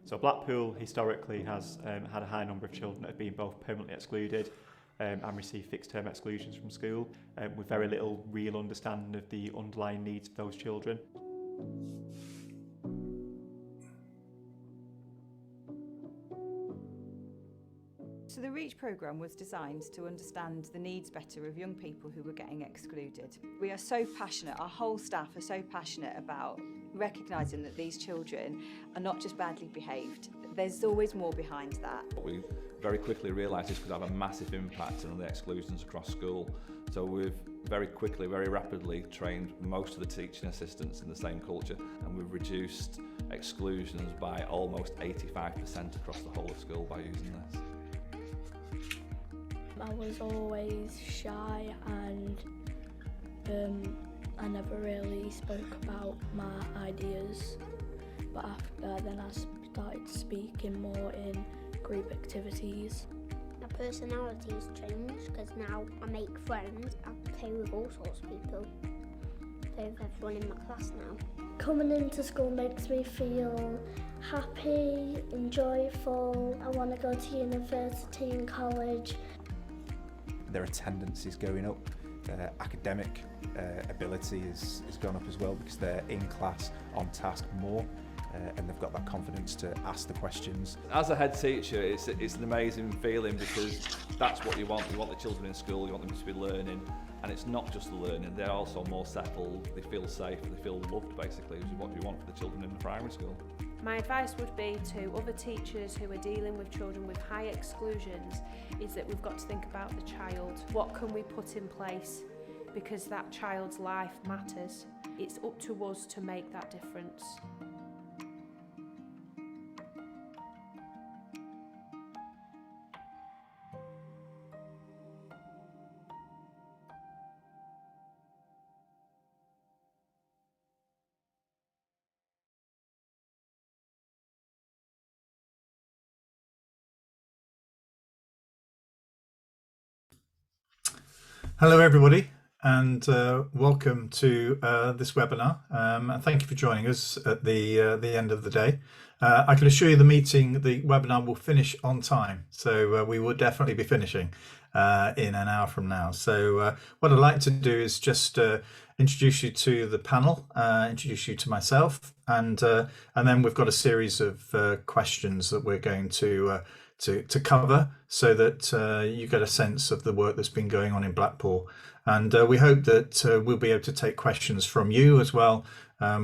So Blackpool historically has had a high number of children that have been both permanently excluded and receive fixed term exclusions from school with very little real understanding of the underlying needs of those children. So the REACH programme was designed to understand the needs better of young people who were getting excluded. We are so passionate, our whole staff are so passionate about recognising that these children are not just badly behaved. There's always more behind that. We very quickly realised this could have a massive impact on the exclusions across school. So we've very quickly, very rapidly trained most of the teaching assistants in the same culture, and we've reduced exclusions by almost 85% across the whole of school by using this. I was always shy and I never really spoke about my ideas, but after then I started speaking more in group activities. My personality has changed because now I make friends. I play with all sorts of people. I play with everyone in my class now. Coming into school makes me feel happy and joyful. I want to go to university and college. Their attendance is going up, their academic ability has gone up as well because they're in class, on task more, and they've got that confidence to ask the questions. As a head teacher, it's an amazing feeling because that's what you want. You want the children in school, you want them to be learning, and it's not just the learning, they're also more settled, they feel safe, they feel loved basically, which is what we want for the children in the primary school. My advice would be to other teachers who are dealing with children with high exclusions is that we've got to think about the child. What can we put in place? Because that child's life matters. It's up to us to make that difference. Hello everybody, and welcome to this webinar, and thank you for joining us at the end of the day. I can assure you the webinar will finish on time, so we will definitely be finishing in an hour from now. So what I'd like to do is just introduce you to the panel, introduce you to myself, and then we've got a series of questions that we're going to cover so that you get a sense of the work that's been going on in Blackpool. And we hope that we'll be able to take questions from you as well,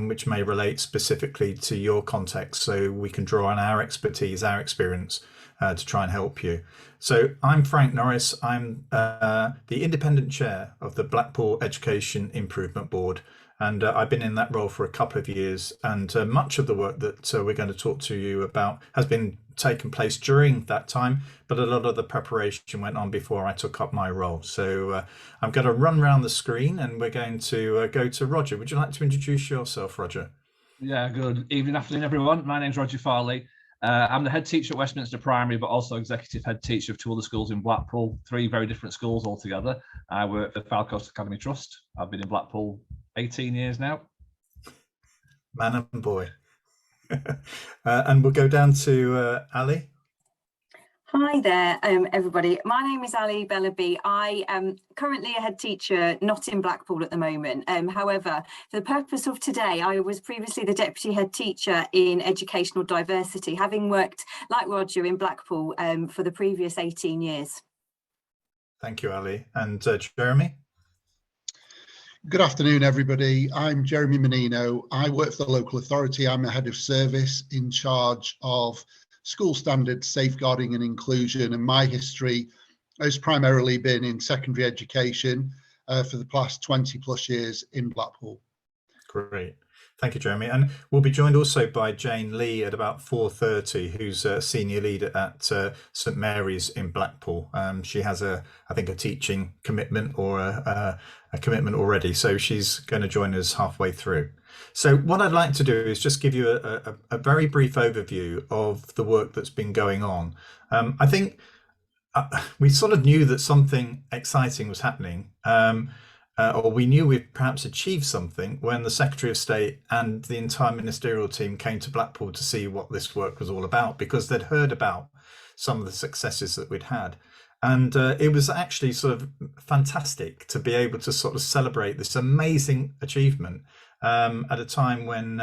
which may relate specifically to your context, so we can draw on our expertise, our experience to try and help you. So I'm Frank Norris. I'm the independent chair of the Blackpool Education Improvement Board. And I've been in that role for a couple of years, and much of the work that we're going to talk to you about has been taken place during that time, but a lot of the preparation went on before I took up my role. So I'm going to run around the screen and we're going to go to Roger. Would you like to introduce yourself, Roger? Yeah, good evening, afternoon, everyone. My name's Roger Farley. I'm the head teacher at Westminster Primary, but also executive head teacher of two other schools in Blackpool, three very different schools altogether. I work for the Farley Academy Trust. I've been in Blackpool 18 years now. Man and boy. And we'll go down to Ali. Hi there, everybody. My name is Ali Bellaby. I am currently a head teacher, not in Blackpool at the moment. However, for the purpose of today, I was previously the deputy head teacher in educational diversity, having worked, like Roger, in Blackpool for the previous 18 years. Thank you, Ali. And Jeremy? Good afternoon, everybody. I'm Jeremy Menino. I work for the local authority. I'm a head of service in charge of school standards, safeguarding and inclusion. And my history has primarily been in secondary education for the past 20 plus years in Blackpool. Great. Thank you, Jeremy. And we'll be joined also by Jane Lee at about 4:30, who's a senior leader at St Mary's in Blackpool. She has I think a teaching commitment or a commitment already, so she's going to join us halfway through. So what I'd like to do is just give you a very brief overview of the work that's been going on. I think we sort of knew that something exciting was happening. or we knew we'd perhaps achieved something when the Secretary of State and the entire ministerial team came to Blackpool to see what this work was all about, because they'd heard about some of the successes that we'd had. And it was actually sort of fantastic to be able to sort of celebrate this amazing achievement at a time when,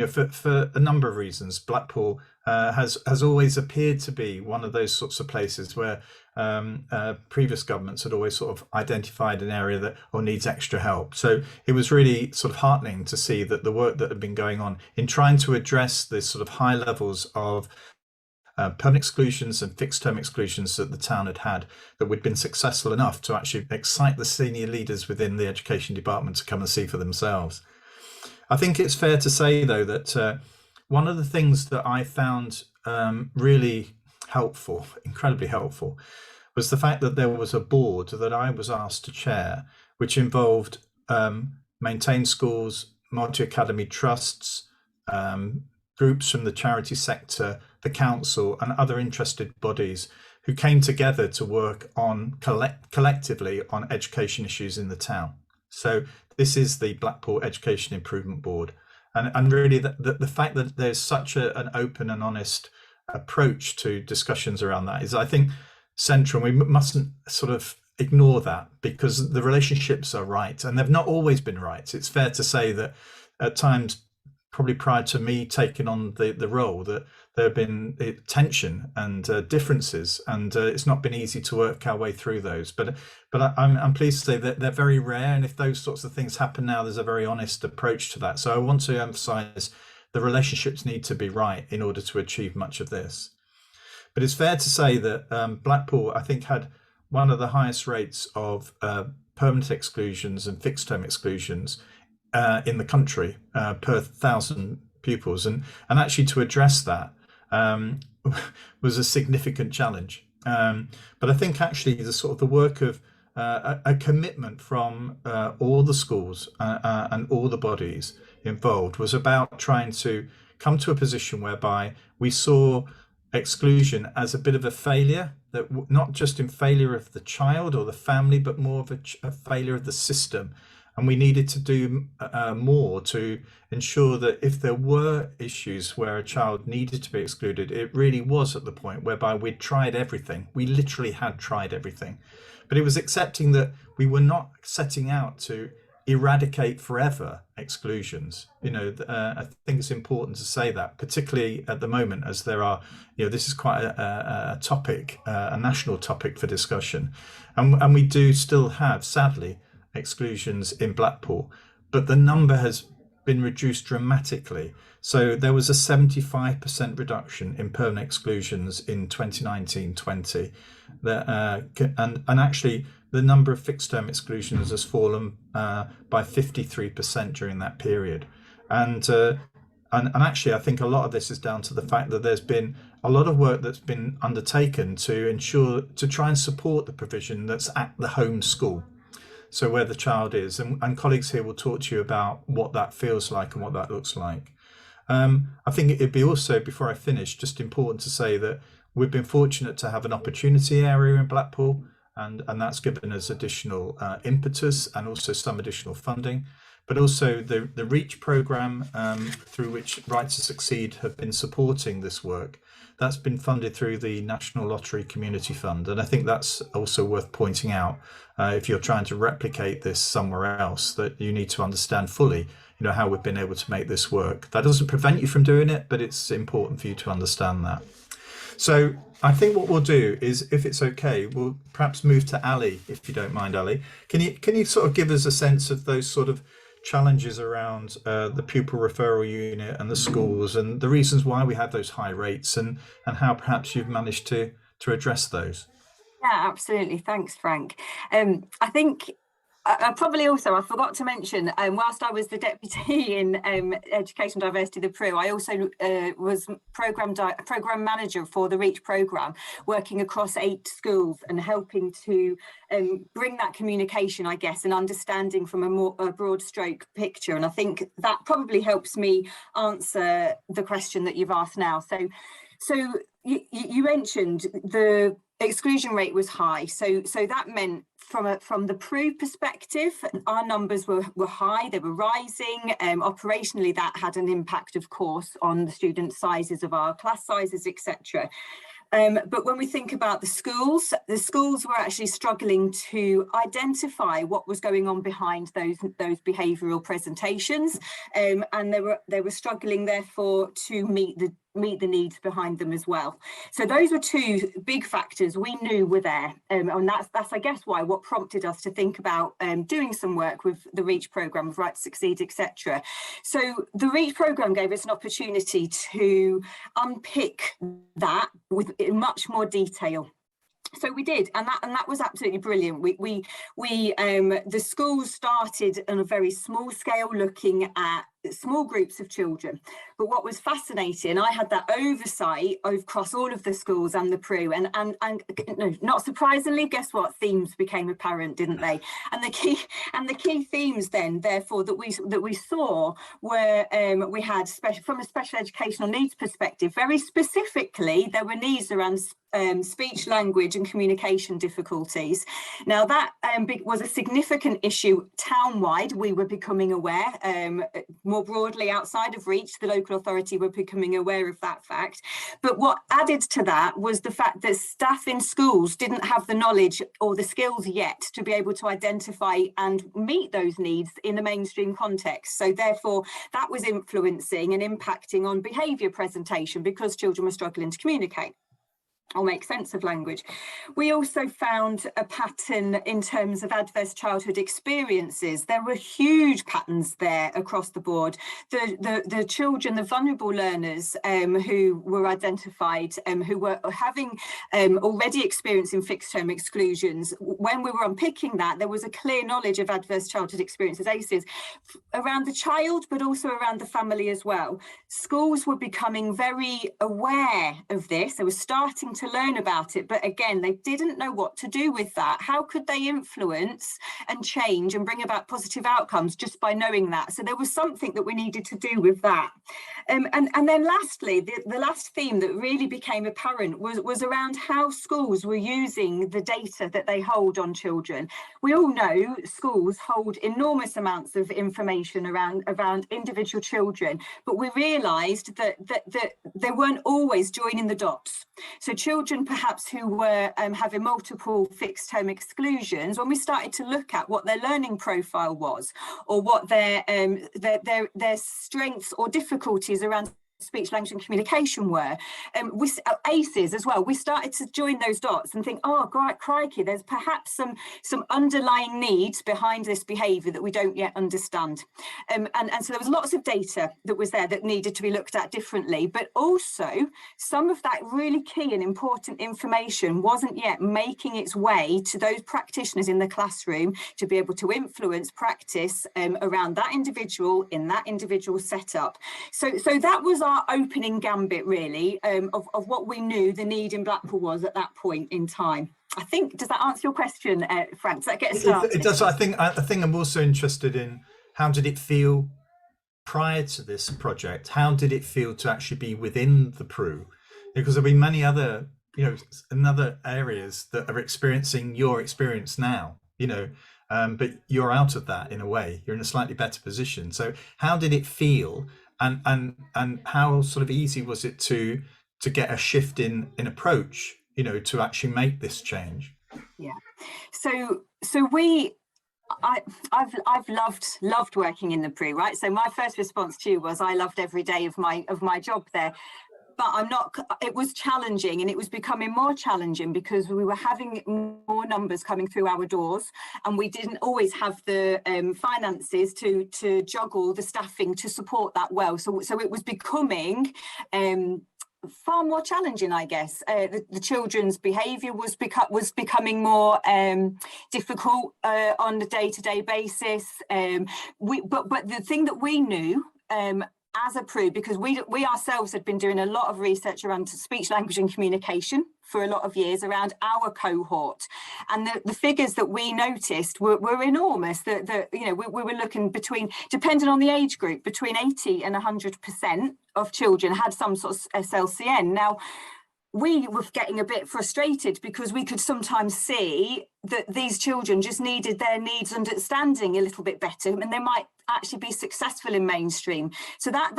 for a number of reasons, Blackpool has always appeared to be one of those sorts of places where previous governments had always sort of identified an area that needs extra help. So it was really sort of heartening to see that the work that had been going on in trying to address this sort of high levels of permanent exclusions and fixed term exclusions that the town had, that we'd been successful enough to actually excite the senior leaders within the education department to come and see for themselves. I think it's fair to say, though, that one of the things that I found really helpful, incredibly helpful, was the fact that there was a board that I was asked to chair, which involved maintained schools, multi-academy trusts, groups from the charity sector, the council and other interested bodies who came together to work on collectively on education issues in the town. So this is the Blackpool Education Improvement Board. And really the fact that there's such an open and honest approach to discussions around that is, I think, central. We mustn't sort of ignore that, because the relationships are right and they've not always been right. It's fair to say that at times, probably prior to me taking on the role, that there have been tension and differences, and it's not been easy to work our way through those. But I'm pleased to say that they're very rare, and if those sorts of things happen now, there's a very honest approach to that. So I want to emphasise the relationships need to be right in order to achieve much of this. But it's fair to say that Blackpool, I think, had one of the highest rates of permanent exclusions and fixed term exclusions in the country per 1,000 pupils, and actually to address that was a significant challenge. But I think actually the work of a commitment from all the schools and all the bodies involved was about trying to come to a position whereby we saw exclusion as a bit of a failure, that not just in failure of the child or the family, but more of a failure of the system. And we needed to do more to ensure that if there were issues where a child needed to be excluded, it really was at the point whereby we'd tried everything. We literally had tried everything. But it was accepting that we were not setting out to eradicate forever exclusions. I think it's important to say that, particularly at the moment, as there are, this is quite a topic, a national topic for discussion. And we do still have, sadly, exclusions in Blackpool, but the number has been reduced dramatically. So there was a 75% reduction in permanent exclusions in 2019-20, and actually the number of fixed term exclusions has fallen by 53% during that period. And actually, I think a lot of this is down to the fact that there's been a lot of work that's been undertaken to try and support the provision that's at the home school. So where the child is, and colleagues here will talk to you about what that feels like and what that looks like. I think it'd be also, before I finish, just important to say that we've been fortunate to have an opportunity area in Blackpool, and that's given us additional impetus and also some additional funding. But also the REACH programme, through which Right to Succeed have been supporting this work, that's been funded through the National Lottery Community Fund. And I think that's also worth pointing out. If you're trying to replicate this somewhere else, that you need to understand fully, how we've been able to make this work. That doesn't prevent you from doing it, but it's important for you to understand that. So I think what we'll do is, if it's okay, we'll perhaps move to Ali, if you don't mind, Ali. Can you sort of give us a sense of those sort of challenges around the pupil referral unit and the schools, and the reasons why we have those high rates, and how perhaps you've managed to address those? Yeah, absolutely. Thanks, Frank. I think I forgot to mention, whilst I was the deputy in Education Diversity, the PRU, I also was program manager for the REACH programme, working across 8 schools and helping to bring that communication, I guess, and understanding from a broad stroke picture. And I think that probably helps me answer the question that you've asked now. So you mentioned the exclusion rate was high, so that meant from the PRU perspective, our numbers were high, they were rising. Operationally, that had an impact, of course, on the student sizes of our class sizes, etc. But when we think about the schools were actually struggling to identify what was going on behind those behavioural presentations, and they were struggling, therefore, to meet the needs behind them as well. So those were two big factors we knew were there, and that's I guess what prompted us to think about doing some work with the REACH programme, with Right to Succeed, etc. So the REACH programme gave us an opportunity to unpick that in much more detail. So we did, and that was absolutely brilliant. The schools started on a very small scale, looking at small groups of children. But what was fascinating, I had that oversight across all of the schools and the PRU, and no, not surprisingly, guess what? Themes became apparent, didn't they? And the key themes then, therefore, that we saw were we had from a special educational needs perspective, very specifically, there were needs around speech, language and communication difficulties. Now that was a significant issue town-wide. We were becoming aware, more broadly outside of REACH, the local authority were becoming aware of that fact. But what added to that was the fact that staff in schools didn't have the knowledge or the skills yet to be able to identify and meet those needs in a mainstream context. So therefore, that was influencing and impacting on behaviour presentation because children were struggling to communicate or make sense of language. We also found a pattern in terms of adverse childhood experiences. There were huge patterns there across the board. The children, the vulnerable learners who were identified, who were having already experiencing fixed term exclusions, when we were unpicking that, there was a clear knowledge of adverse childhood experiences, ACEs, around the child, but also around the family as well. Schools were becoming very aware of this. They were starting to learn about it, but again, they didn't know what to do with that. How could they influence and change and bring about positive outcomes just by knowing that? So there was something that we needed to do with that. And then lastly, the last theme that really became apparent was around how schools were using the data that they hold on children. We all know schools hold enormous amounts of information around individual children, but we realised that they weren't always joining the dots. So children perhaps who were having multiple fixed term exclusions, when we started to look at what their learning profile was, or what their strengths or difficulties around speech, language and communication were, ACEs as well, we started to join those dots and think, oh, crikey, there's perhaps some underlying needs behind this behaviour that we don't yet understand. And so there was lots of data that was there that needed to be looked at differently, but also some of that really key and important information wasn't yet making its way to those practitioners in the classroom to be able to influence practice around that individual in that individual setup. So that was our opening gambit, really, of what we knew the need in Blackpool was at that point in time. I think, does that answer your question, Frank? Does that get us started? It does. I think I'm also interested in how did it feel prior to this project? How did it feel to actually be within the PRU? Because there'll be many other, in other areas that are experiencing your experience now, but you're out of that in a way. You're in a slightly better position. So how did it feel? And how sort of easy was it to get a shift in approach, to actually make this change? Yeah. So I've loved working in the PRU, right? So my first response to you was I loved every day of my job there. But it was challenging, and it was becoming more challenging because we were having more numbers coming through our doors, and we didn't always have the finances to juggle the staffing to support that well. So it was becoming far more challenging, I guess. The children's behaviour was becoming more difficult on a day-to-day basis. But the thing that we knew as a PRU, because we ourselves had been doing a lot of research around speech, language and communication for a lot of years around our cohort, and the figures that we noticed were enormous. We were looking between, depending on the age group, between 80 and 100% of children had some sort of SLCN. Now, we were getting a bit frustrated because we could sometimes see that these children just needed their needs understanding a little bit better, and they might actually be successful in mainstream. So that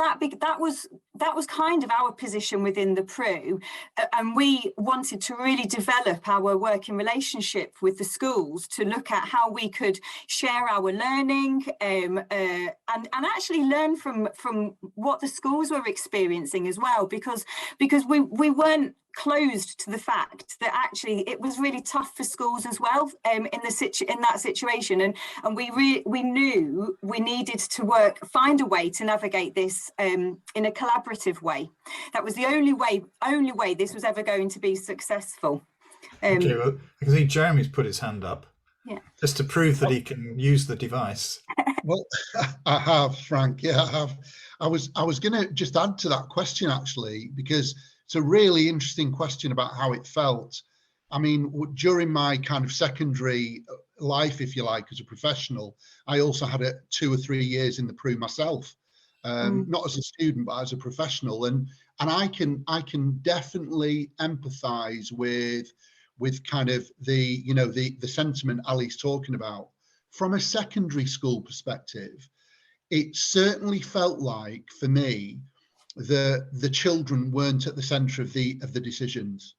was kind of our position within the PRU, and we wanted to really develop our working relationship with the schools to look at how we could share our learning and actually learn from what the schools were experiencing as well, because we weren't closed to the fact that actually it was really tough for schools as well in that situation, and we knew we needed to find a way to navigate this in a collaborative way. That was the only way this was ever going to be successful. Okay, well, I can see Jeremy's put his hand up. Yeah. Just to prove that he can use the device. Well, I have, Frank. Yeah, I have. I was going to just add to that question, actually, because it's a really interesting question about how it felt. I mean, during my kind of secondary life, if you like, as a professional, I also had 2 or 3 years in the PRU myself, not as a student, but as a professional. And I can definitely empathise with kind of the sentiment Ali's talking about. From a secondary school perspective, it certainly felt like, for me, the children weren't at the centre of the decisions,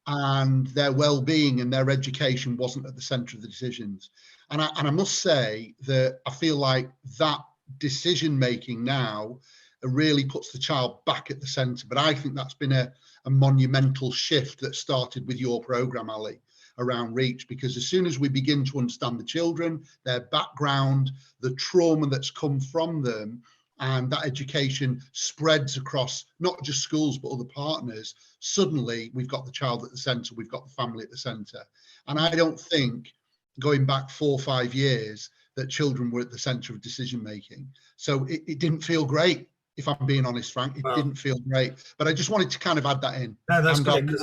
and their well-being and their education wasn't at the centre of the decisions. And I must say that I feel like that decision making now really puts the child back at the centre. But I think that's been a monumental shift that started with your programme, Ali, around Reach, because as soon as we begin to understand the children, their background, the trauma that's come from them, and that education spreads across not just schools but other partners, suddenly we've got the child at the centre, we've got the family at the centre. And I don't think, going back 4 or 5 years, that children were at the centre of decision making. So it didn't feel great, if I'm being honest, Frank. It didn't feel great. But I just wanted to kind of add that in. No, that's great, because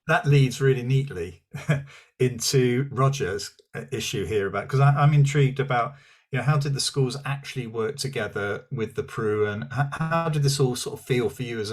that leads really neatly into Roger's issue here about, because I'm intrigued about, how did the schools actually work together with the PRU, and how did this all sort of feel for you as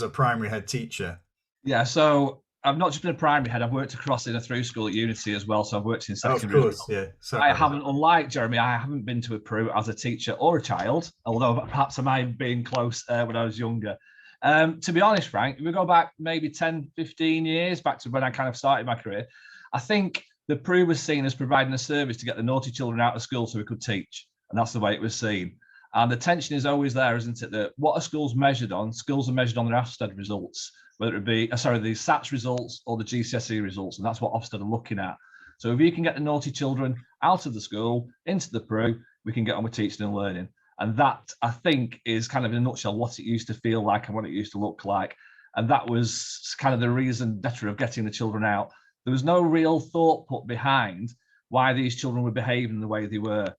a primary head teacher? Yeah, so I've not just been a primary head, I've worked across in a through school at Unity as well, so I've worked in secondary. Of course, yeah. I haven't, unlike Jeremy, I haven't been to a PRU as a teacher or a child, although perhaps I might have been close when I was younger. To be honest, Frank, if we go back maybe 10, 15 years, back to when I kind of started my career, I think the PRU was seen as providing a service to get the naughty children out of school so we could teach. And that's the way it was seen. And the tension is always there, isn't it? That what are schools measured on? Schools are measured on their Ofsted results, whether it be, the SATs results or the GCSE results. And that's what Ofsted are looking at. So if you can get the naughty children out of the school, into the PRU, we can get on with teaching and learning. And that, I think, is kind of in a nutshell what it used to feel like and what it used to look like. And that was kind of the reason of getting the children out. There was no real thought put behind why these children were behaving the way they were.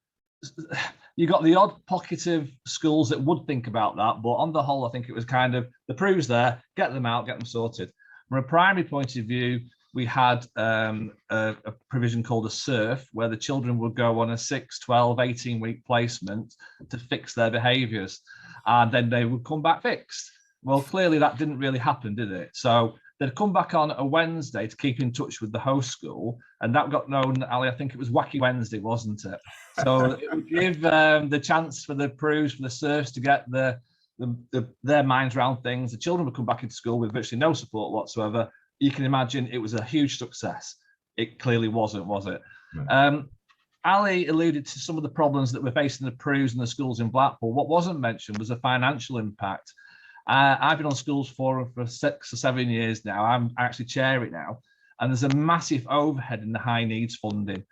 You got the odd pocket of schools that would think about that, but on the whole, I think it was kind of the PRU's there, get them out, get them sorted. From a primary point of view, we had a provision called a SURF, where the children would go on a 6, 12, 18-week placement to fix their behaviours, and then they would come back fixed. Well, clearly that didn't really happen, did it? So they'd come back on a Wednesday to keep in touch with the host school, and that got known, Ali, I think it was Wacky Wednesday, wasn't it? So it would give the chance for the PRUs, for the SURFs to get their minds around things. The children would come back into school with virtually no support whatsoever. You can imagine it was a huge success. It clearly wasn't, was it? Right. Ali alluded to some of the problems that we're facing the PRUs and the schools in Blackpool. What wasn't mentioned was the financial impact. I've been on schools forum for 6 or 7 years now. I actually chair it now. And there's a massive overhead in the high needs funding.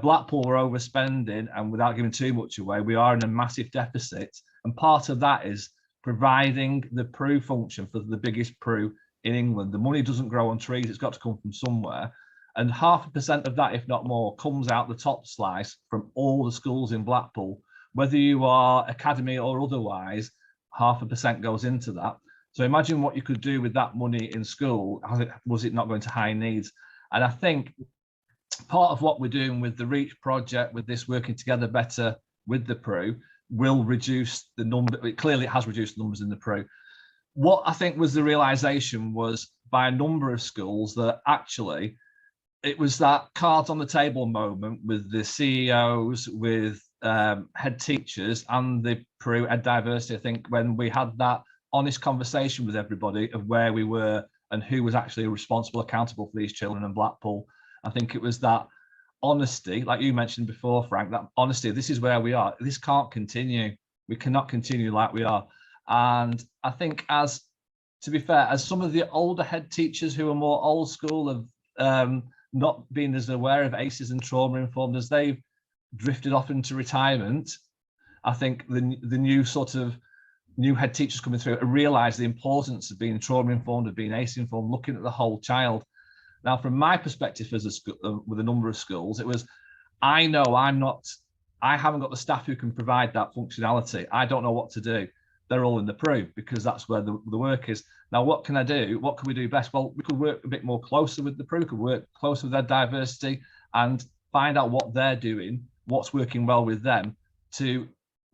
Blackpool were overspending, and without giving too much away, we are in a massive deficit. And part of that is providing the PRU function for the biggest PRU in England. The money doesn't grow on trees, it's got to come from somewhere. And 0.5% of that, if not more, comes out the top slice from all the schools in Blackpool. Whether you are academy or otherwise, 0.5% goes into that. So imagine what you could do with that money in school. Was it not going to high needs? And I think part of what we're doing with the Reach project, with this working together better with the PRU, will reduce the number. It has reduced the numbers in the PRU. What I think was the realization was by a number of schools that actually it was that cards on the table moment with the CEOs, with head teachers and the Peru Ed Diversity. I think when we had that honest conversation with everybody of where we were and who was actually responsible, accountable for these children in Blackpool, I think it was that honesty, like you mentioned before, Frank, that honesty, this is where we are. This can't continue. We cannot continue like we are. And I think, as to be fair, as some of the older head teachers who are more old school have not been as aware of ACEs and trauma informed as they've drifted off into retirement, I think the new head teachers coming through realise the importance of being trauma informed, of being ACE informed, looking at the whole child. Now, from my perspective as a school, with a number of schools, it was, I haven't got the staff who can provide that functionality. I don't know what to do. They're all in the Peru because that's where the work is. Now, what can I do? What can we do best? Well, we could work a bit more closer with the Peru, we could work closer with their diversity and find out what they're doing, what's working well with them, to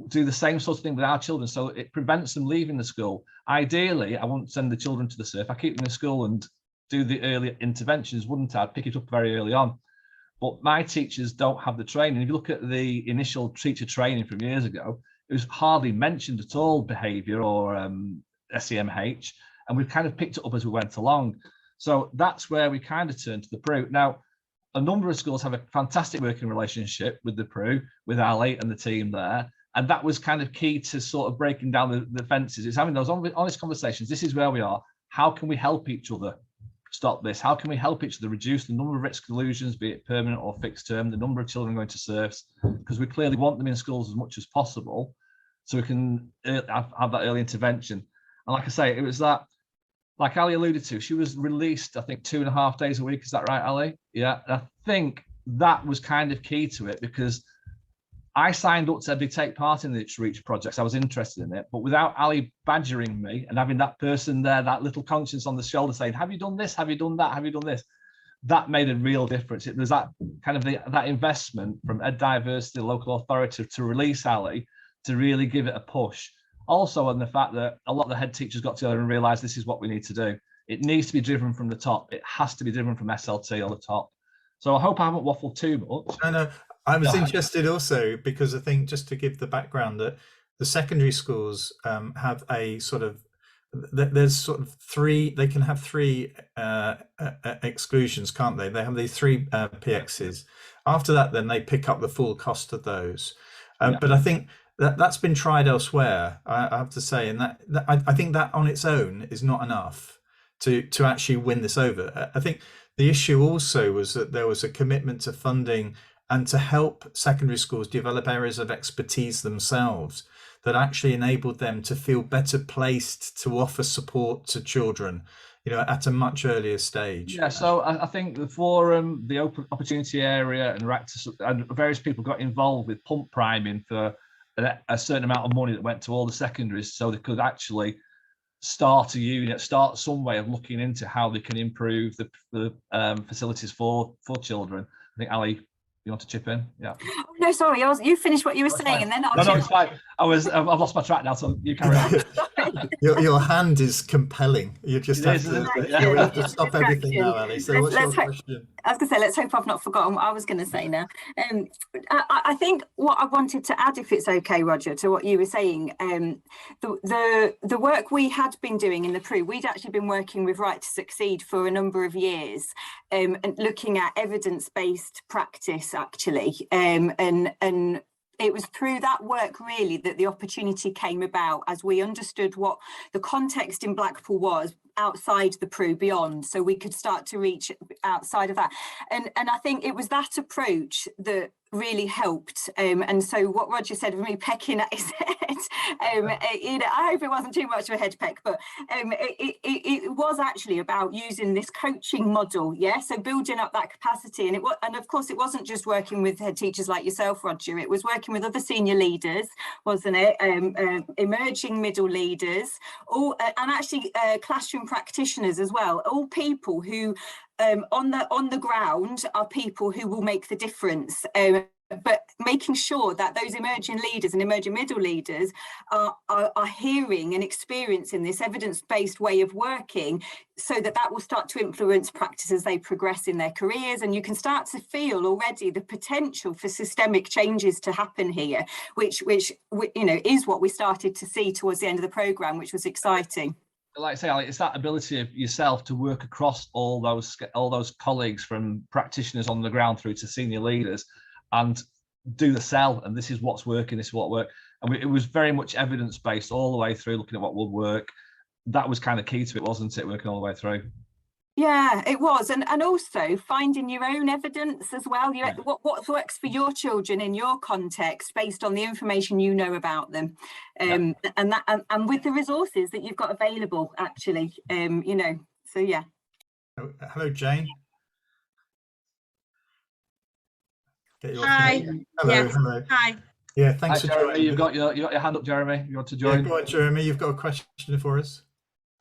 do the same sort of thing with our children so it prevents them leaving the school. Ideally, I wouldn't send the children to the surf. I keep them in school and do the early interventions, wouldn't I? I'd pick it up very early on. But my teachers don't have the training. If you look at the initial teacher training from years ago, it was hardly mentioned at all, behaviour or SEMH, and we've kind of picked it up as we went along. So that's where we kind of turned to the Peru. Now, a number of schools have a fantastic working relationship with the Peru, with Ali and the team there, and that was kind of key to sort of breaking down the fences. It's having those honest conversations. This is where we are. How can we help each other stop this? How can we help each other reduce the number of exclusions, be it permanent or fixed term, the number of children going to SERFs, because we clearly want them in schools as much as possible so we can have that early intervention. And like I say, it was that, like Ali alluded to, she was released, I think, 2.5 days a week. Is that right, Ali? Yeah. And I think that was kind of key to it, because I signed up to take part in the Reach projects. I was interested in it, but without Ali badgering me and having that person there, that little conscience on the shoulder saying, have you done this? Have you done that? Have you done this? That made a real difference. It was that kind of that investment from Ed Diversity, the local authority, to release Ali, to really give it a push. Also, on the fact that a lot of the head teachers got together and realised this is what we need to do. It needs to be driven from the top. It has to be driven from SLT on the top. So I hope I haven't waffled too much. No, I was interested also because I think, just to give the background, that the secondary schools have a sort of, there's sort of they can have three exclusions, can't they? They have these 3 PXs. After that, then they pick up the full cost of those. But I think that's been tried elsewhere, I have to say, and I think that on its own is not enough to actually win this over. I think the issue also was that there was a commitment to funding and to help secondary schools develop areas of expertise themselves that actually enabled them to feel better placed to offer support to children, at a much earlier stage. Yeah, so I think the forum, the open opportunity area, and various people got involved with pump priming for a certain amount of money that went to all the secondaries, so they could actually start a unit, start some way of looking into how they can improve the facilities for children. I think Ali, you want to chip in? Yeah. Oh, no, sorry, you finished what you were saying, and then I'll. No, it's fine. I've lost my track now, so you carry on. Your hand is compelling. You just have to stop everything now, Ali. So what's your question? I was going to say, let's hope I've not forgotten what I was going to say now. I think what I wanted to add, if it's okay, Roger, to what you were saying, the work we had been doing in the Peru, we'd actually been working with Right to Succeed for a number of years, and looking at evidence-based practice, actually, and it was through that work really that the opportunity came about, as we understood what the context in Blackpool was outside the Peru, beyond, so we could start to reach outside of that. And I think it was that approach that really helped. And so what Roger said of me pecking at his head, I hope it wasn't too much of a head peck, but it was actually about using this coaching model, so building up that capacity. And of course, it wasn't just working with head teachers like yourself, Roger, it was working with other senior leaders, wasn't it? Emerging middle leaders, and actually classroom practitioners as well, all people who on the ground are people who will make the difference. but making sure that those emerging leaders and emerging middle leaders are hearing and experiencing this evidence-based way of working, so that will start to influence practice as they progress in their careers. And you can start to feel already the potential for systemic changes to happen here, which you know, is what we started to see towards the end of the programme, which was exciting. Like I say, it's that ability of yourself to work across all those colleagues, from practitioners on the ground through to senior leaders, and do the sell. And this is what's working, this is what worked. And it was very much evidence-based all the way through, looking at what would work. That was kind of key to it, wasn't it, working all the way through? Yeah, it was. And also finding your own evidence as well. What works for your children in your context based on the information you know about them, and with the resources that you've got available, actually, you know, so yeah. Hello, Jane. Hi. Hello, yes. hello. Hi. Yeah, thanks Hi, for Jeremy. joining. You've got your hand up, Jeremy. You want to join? Yeah, go on, Jeremy. You've got a question for us.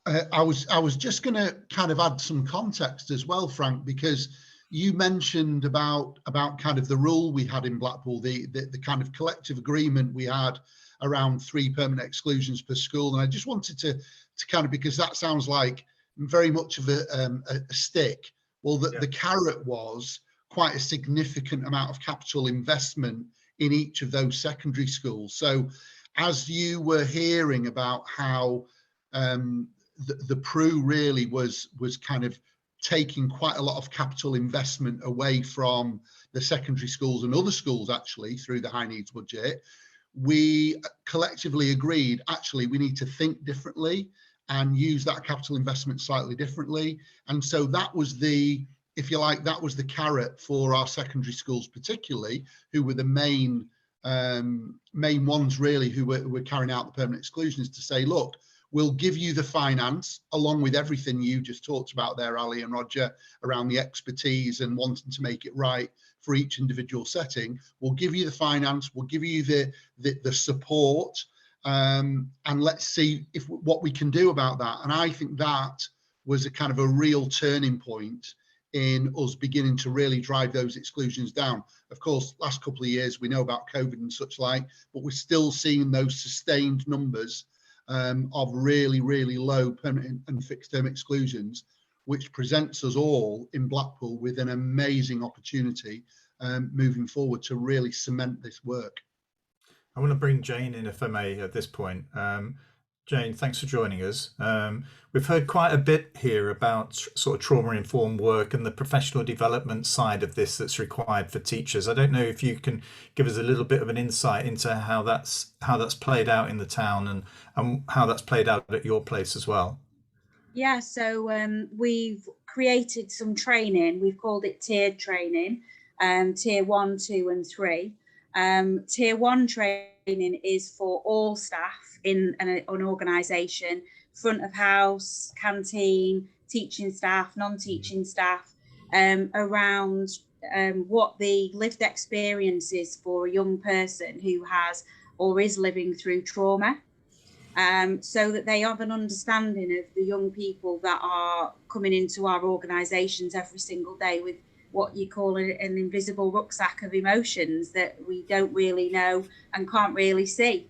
I was just going to kind of add some context as well, Frank, because you mentioned about kind of the rule we had in Blackpool, the kind of collective agreement we had around 3 permanent exclusions per school, and I just wanted to kind of, because that sounds like very much of a stick. Well, the carrot was quite a significant amount of capital investment in each of those secondary schools. So, as you were hearing about how the PRU really was kind of taking quite a lot of capital investment away from the secondary schools and other schools actually through the high needs budget, we collectively agreed actually we need to think differently and use that capital investment slightly differently. And so that was the, if you like, that was the carrot for our secondary schools particularly, who were the main ones really who were carrying out the permanent exclusions, to say, look, we'll give you the finance along with everything you just talked about there, Ali and Roger, around the expertise and wanting to make it right for each individual setting. We'll give you the finance, we'll give you the support, and let's see what we can do about that. And I think that was a kind of a real turning point in us beginning to really drive those exclusions down. Of course, last couple of years, we know about COVID and such like, but we're still seeing those sustained numbers of really, really low permanent and fixed term exclusions, which presents us all in Blackpool with an amazing opportunity moving forward to really cement this work. I want to bring Jane in, if I may, at this point. Jane, thanks for joining us. We've heard quite a bit here about sort of trauma-informed work and the professional development side of this that's required for teachers. I don't know if you can give us a little bit of an insight into how that's played out in the town and how that's played out at your place as well. Yeah, so we've created some training. We've called it tiered training, tier 1, 2 and 3. Tier 1 training is for all staff in an organisation, front of house, canteen, teaching staff, non-teaching staff, around what the lived experience is for a young person who has or is living through trauma, so that they have an understanding of the young people that are coming into our organisations every single day with what you call an invisible rucksack of emotions that we don't really know and can't really see,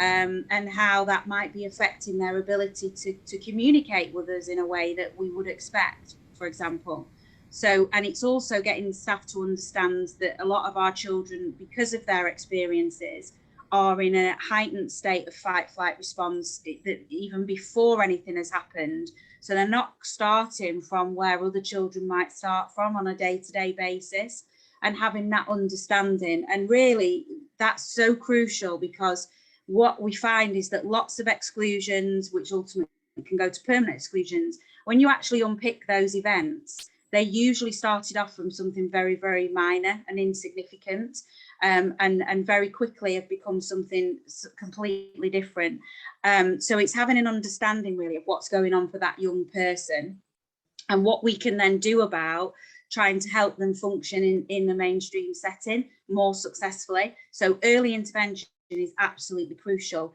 and how that might be affecting their ability to communicate with us in a way that we would expect, for example. So, and it's also getting staff to understand that a lot of our children, because of their experiences, are in a heightened state of fight, flight response that even before anything has happened. So they're not starting from where other children might start from on a day-to-day basis, and having that understanding. And really, that's so crucial, because what we find is that lots of exclusions, which ultimately can go to permanent exclusions, when you actually unpick those events, they usually started off from something very, very minor and insignificant, and very quickly have become something completely different. So it's having an understanding really of what's going on for that young person and what we can then do about trying to help them function in the mainstream setting more successfully. So early intervention is absolutely crucial.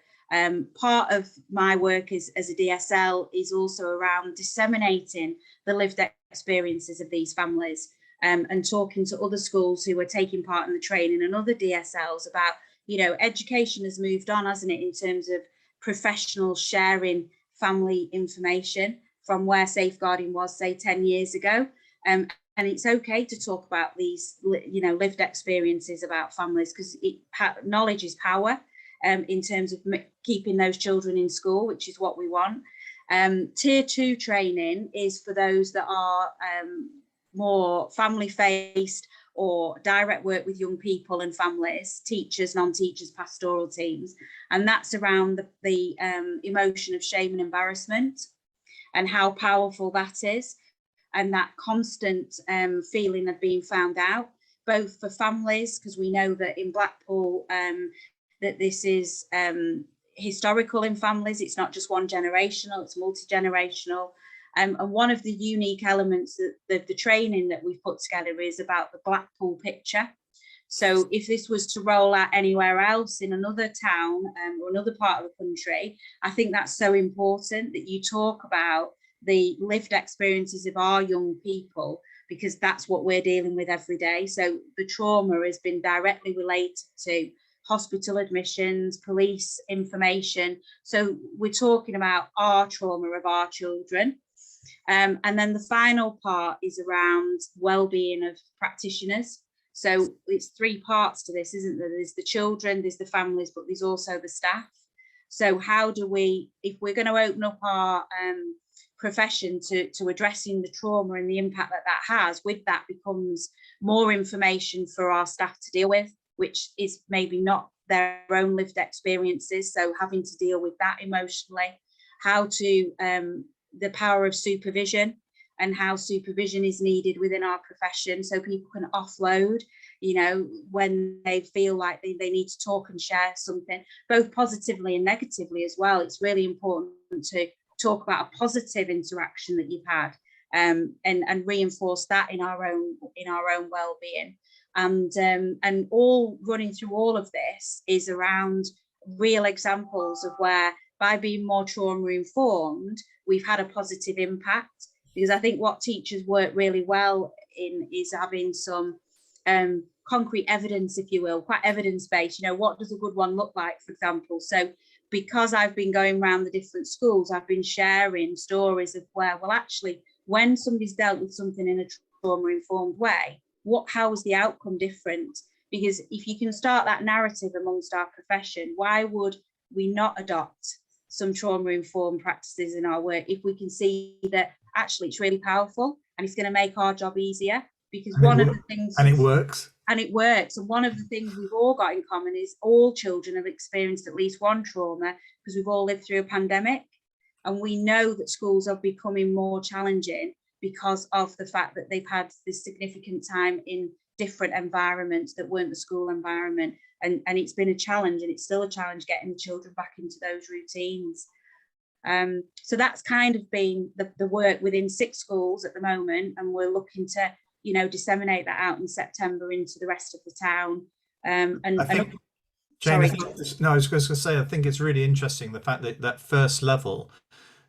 Part of my work as a DSL is also around disseminating the lived experiences of these families. and talking to other schools who are taking part in the training and other DSLs about, education has moved on, hasn't it, in terms of professionals sharing family information from where safeguarding was, say, 10 years ago. And it's okay to talk about these, lived experiences about families, because knowledge is power in terms of keeping those children in school, which is what we want. Tier 2 training is for those that are more family-faced or direct work with young people and families, teachers, non-teachers, pastoral teams. And that's around the emotion of shame and embarrassment and how powerful that is, and that constant feeling of being found out, both for families, because we know that in Blackpool that this is historical in families. It's not just one generational, it's multi-generational. And one of the unique elements that the training that we've put together is about the Blackpool picture. So if this was to roll out anywhere else in another town or another part of the country, I think that's so important that you talk about the lived experiences of our young people, because that's what we're dealing with every day. So the trauma has been directly related to hospital admissions, police information. So we're talking about our trauma of our children. And then the final part is around well-being of practitioners. So it's 3 parts to this, isn't there? There's the children, there's the families, but there's also the staff. So how do we, if we're going to open up our profession to addressing the trauma and the impact that has, with that becomes more information for our staff to deal with, which is maybe not their own lived experiences. So having to deal with that emotionally, how to, the power of supervision and how supervision is needed within our profession, so people can offload, when they feel like they need to talk and share something, both positively and negatively as well. It's really important to talk about a positive interaction that you've had, and reinforce that in our own well-being. And all running through all of this is around real examples of where, by being more trauma informed, we've had a positive impact. Because I think what teachers work really well in is having some concrete evidence, if you will, quite evidence-based. What does a good one look like, for example? So because I've been going around the different schools, I've been sharing stories of where, well, actually, when somebody's dealt with something in a trauma-informed way, how is the outcome different? Because if you can start that narrative amongst our profession, why would we not adopt some trauma-informed practices in our work if we can see that actually it's really powerful and it's going to make our job easier? Because one of the things, and it works, and one of the things we've all got in common is all children have experienced at least one trauma, because we've all lived through a pandemic, and we know that schools are becoming more challenging because of the fact that they've had this significant time in different environments that weren't the school environment, and it's been a challenge, and it's still a challenge getting the children back into those routines. So that's kind of been the work within 6 schools at the moment, and we're looking to disseminate that out in September into the rest of the town. Jamie, I was going to say, I think it's really interesting the fact that that first level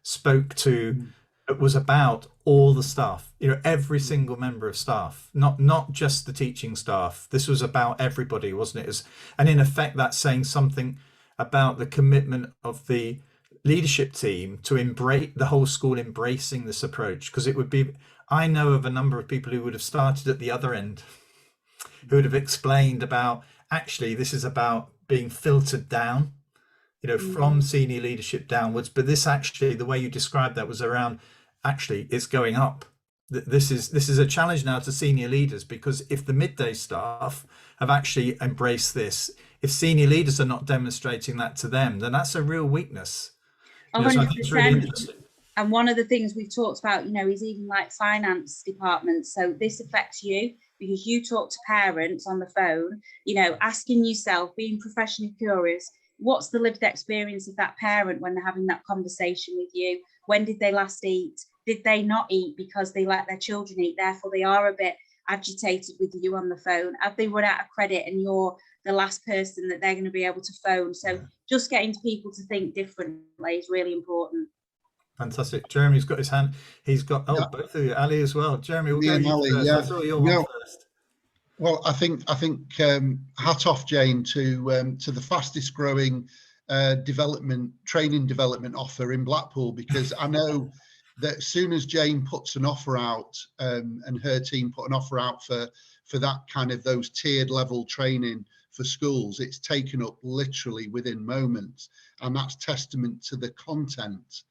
spoke to, it was about all the staff, every single member of staff, not just the teaching staff. This was about everybody, wasn't it? And in effect, that's saying something about the commitment of the leadership team to embrace the whole school, embracing this approach, because it would be, I know of a number of people who would have started at the other end, who would have explained about, actually, this is about being filtered down, from senior leadership downwards. But this, actually, the way you described that was around, actually, it's going up. This is a challenge now to senior leaders, because if the midday staff have actually embraced this, if senior leaders are not demonstrating that to them, then that's a real weakness. 100%. And one of the things we've talked about, is even like finance departments. So this affects you because you talk to parents on the phone, asking yourself, being professionally curious, what's the lived experience of that parent when they're having that conversation with you? When did they last eat? Did they not eat because they let their children eat? Therefore, they are a bit agitated with you on the phone. Have they run out of credit and you're the last person that they're going to be able to phone? So just getting people to think differently is really important. Fantastic. Jeremy's got his hand. He's got, Yeah. both of you, Ali as well. Jeremy, we'll Me go and you Ali, first. yeah. I thought your one first. Well, I think hat off, Jane, to the fastest growing training development offer in Blackpool, because I know that as soon as Jane puts an offer out and her team put an offer out for that kind of those tiered level training for schools, it's taken up literally within moments, and that's testament to the content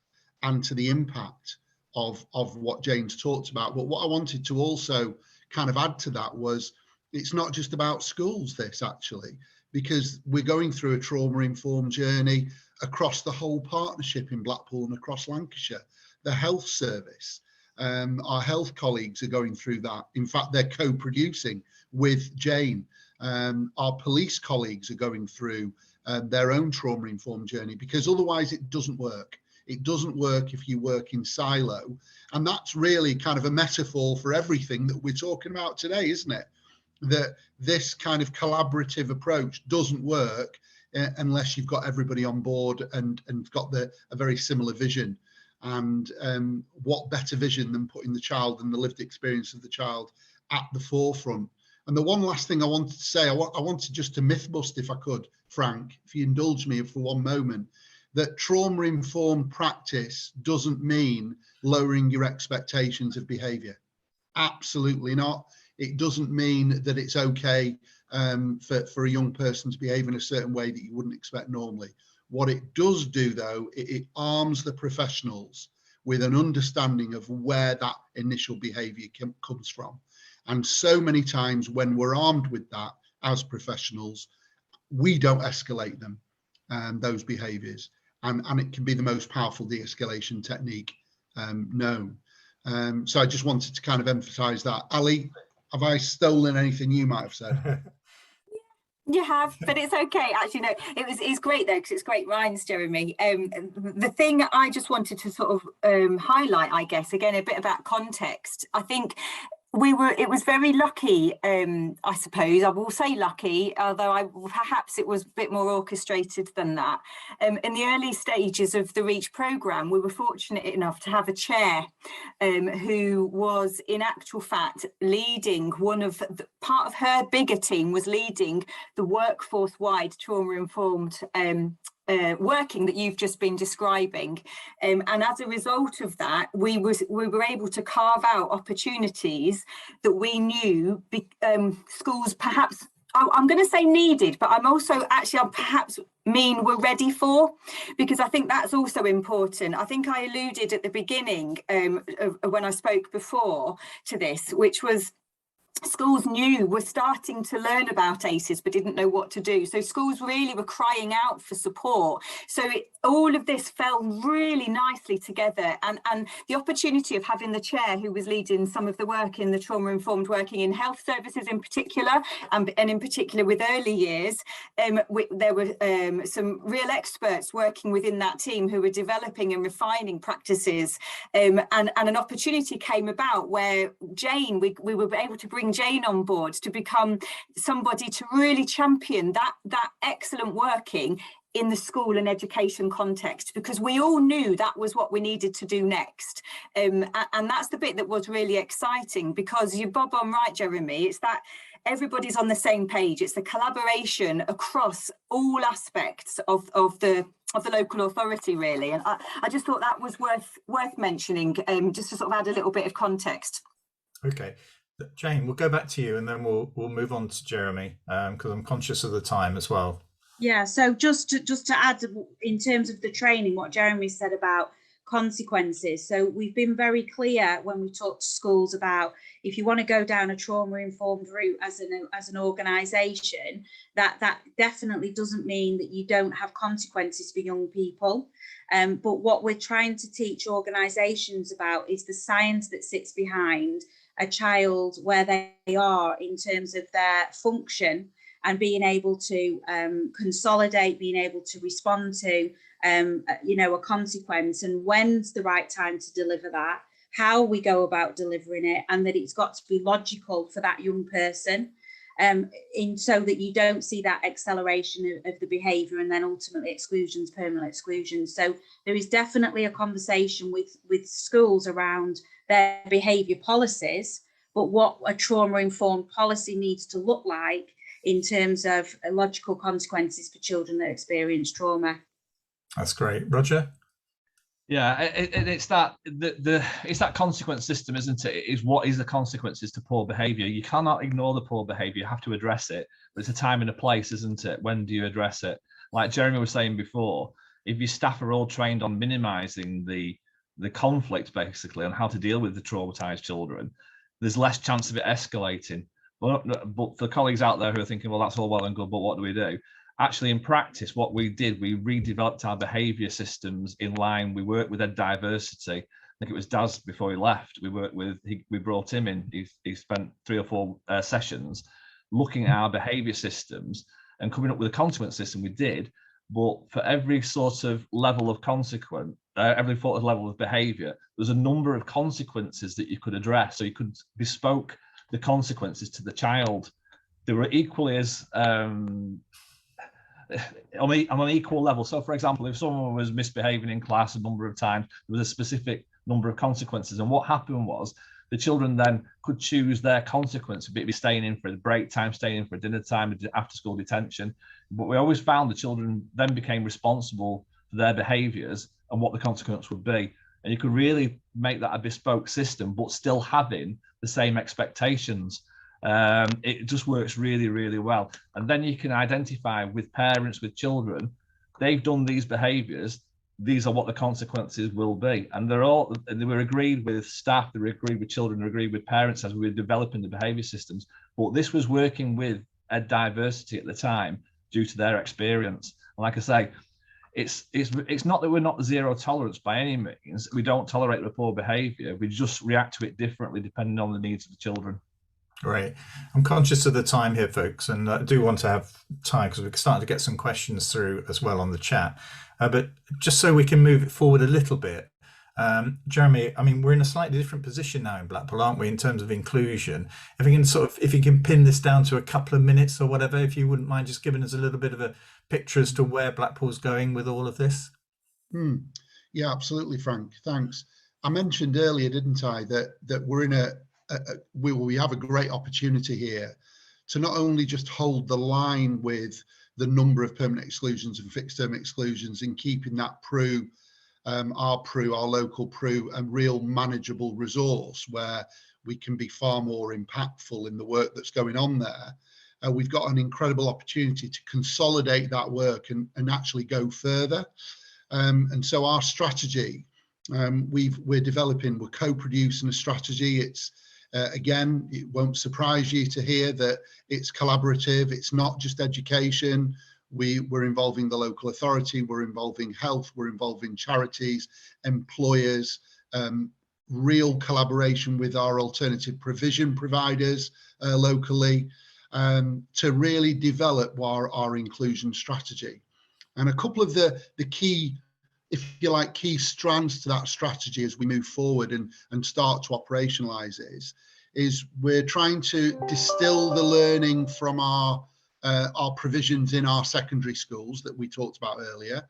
and to the impact of what Jane's talked about. But what I wanted to also kind of add to that was, it's not just about schools, this actually, because we're going through a trauma-informed journey across the whole partnership in Blackpool and across Lancashire. The health service, our health colleagues are going through that. In fact, they're co-producing with Jane. Our police colleagues are going through their own trauma-informed journey, because otherwise it doesn't work. It doesn't work if you work in silo. And that's really kind of a metaphor for everything that we're talking about today, isn't it? That this kind of collaborative approach doesn't work unless you've got everybody on board and got a very similar vision. And what better vision than putting the child and the lived experience of the child at the forefront. And the one last thing I wanted to say, I wanted just to myth bust, if I could, Frank, if you indulge me for one moment, that trauma-informed practice doesn't mean lowering your expectations of behaviour. Absolutely not. It doesn't mean that it's okay for a young person to behave in a certain way that you wouldn't expect normally. What it does do, though, it arms the professionals with an understanding of where that initial behaviour comes from. And so many times when we're armed with that as professionals, we don't escalate them, those behaviours. And it can be the most powerful de-escalation technique known. So I just wanted to kind of emphasise that. Ali, have I stolen anything you might have said? You have, but it's okay. Actually, no, it's great though, because it's great rhymes, Jeremy. The thing I just wanted to sort of highlight, I guess, again, a bit about context. I think it was very lucky, I suppose. I will say lucky, although perhaps it was a bit more orchestrated than that. In the early stages of the REACH programme, we were fortunate enough to have a chair who was in actual fact leading part of her bigger team was leading the workforce-wide trauma-informed working that you've just been describing, and as a result of that, we were able to carve out opportunities that we knew schools perhaps, I'm going to say needed, but I perhaps mean we're ready for, because I think that's also important. I think I alluded at the beginning when I spoke before to this, which was schools were starting to learn about ACEs but didn't know what to do. So schools really were crying out for support. So all of this fell really nicely together, and the opportunity of having the chair who was leading some of the work in the trauma-informed working in health services in particular, and in particular with early years, there were some real experts working within that team who were developing and refining practices, and an opportunity came about where Jane, we were able to bring Jane on board to become somebody to really champion that excellent working in the school and education context, because we all knew that was what we needed to do next. And that's the bit that was really exciting, because you're bob on right, Jeremy. It's that everybody's on the same page. It's the collaboration across all aspects of the local authority, really. And I just thought that was worth mentioning, just to sort of add a little bit of context. Okay. Jane, we'll go back to you and then we'll move on to Jeremy, because I'm conscious of the time as well. Yeah, so just to add in terms of the training, what Jeremy said about consequences. So we've been very clear when we talk to schools about, if you want to go down a trauma-informed route as an organisation, that definitely doesn't mean that you don't have consequences for young people. But what we're trying to teach organisations about is the science that sits behind a child, where they are in terms of their function, and being able to consolidate, being able to respond to, a consequence, and when's the right time to deliver that, how we go about delivering it, and that it's got to be logical for that young person. so that you don't see that acceleration of the behaviour and then ultimately exclusions, permanent exclusions. So there is definitely a conversation with schools around their behaviour policies, but what a trauma-informed policy needs to look like in terms of logical consequences for children that experience trauma. That's great. Roger? Yeah, it's that it's that consequence system, isn't it? Is what is the consequences to poor behaviour? You cannot ignore the poor behaviour. You have to address it. But it's a time and a place, isn't it? When do you address it? Like Jeremy was saying before, if your staff are all trained on minimising the conflict, basically, on how to deal with the traumatised children, there's less chance of it escalating. But for colleagues out there who are thinking, well, that's all well and good, but what do we do? Actually, in practice, what we did, we redeveloped our behaviour systems in line. We worked with diversity. I think it was Daz before he left. We brought him in. He spent 3 or 4 sessions looking at our behaviour systems and coming up with a consequence system. We did, but for every sort of level of consequence, every sort of level of behaviour, there's a number of consequences that you could address. So you could bespoke the consequences to the child. They were equally as on an equal level. So, for example, if someone was misbehaving in class a number of times, there was a specific number of consequences. And what happened was the children then could choose their consequence. It'd be staying in for a break time, staying in for dinner time, after school detention. But we always found the children then became responsible for their behaviours and what the consequence would be. And you could really make that a bespoke system, but still having the same expectations. It just works really, really well. And then you can identify with parents, with children, they've done these behaviours, these are what the consequences will be. And they were agreed with staff, they were agreed with children, they were agreed with parents as we were developing the behaviour systems. But this was working with diversity at the time due to their experience. And like I say, it's not that we're not zero tolerance by any means. We don't tolerate the poor behaviour. We just react to it differently depending on the needs of the children. Great. I'm conscious of the time here, folks, and I do want to have time because we're starting to get some questions through as well on the chat. But just so we can move it forward a little bit, Jeremy, I mean, we're in a slightly different position now in Blackpool, aren't we, in terms of inclusion? If you can pin this down to a couple of minutes or whatever, if you wouldn't mind just giving us a little bit of a picture as to where Blackpool's going with all of this. Yeah, absolutely, Frank. Thanks. I mentioned earlier, didn't I, that we're in we have a great opportunity here to not only just hold the line with the number of permanent exclusions and fixed term exclusions in keeping that our local PRU, a real manageable resource where we can be far more impactful in the work that's going on there. We've got an incredible opportunity to consolidate that work and actually go further. And so our strategy, we're co-producing a strategy. It's again, it won't surprise you to hear that it's collaborative. It's not just education. We're involving the local authority. We're involving health. We're involving charities, employers, real collaboration with our alternative provision providers locally to really develop our inclusion strategy. And a couple of the key, if you like, key strands to that strategy as we move forward and start to operationalise is we're trying to distill the learning from our provisions in our secondary schools that we talked about earlier.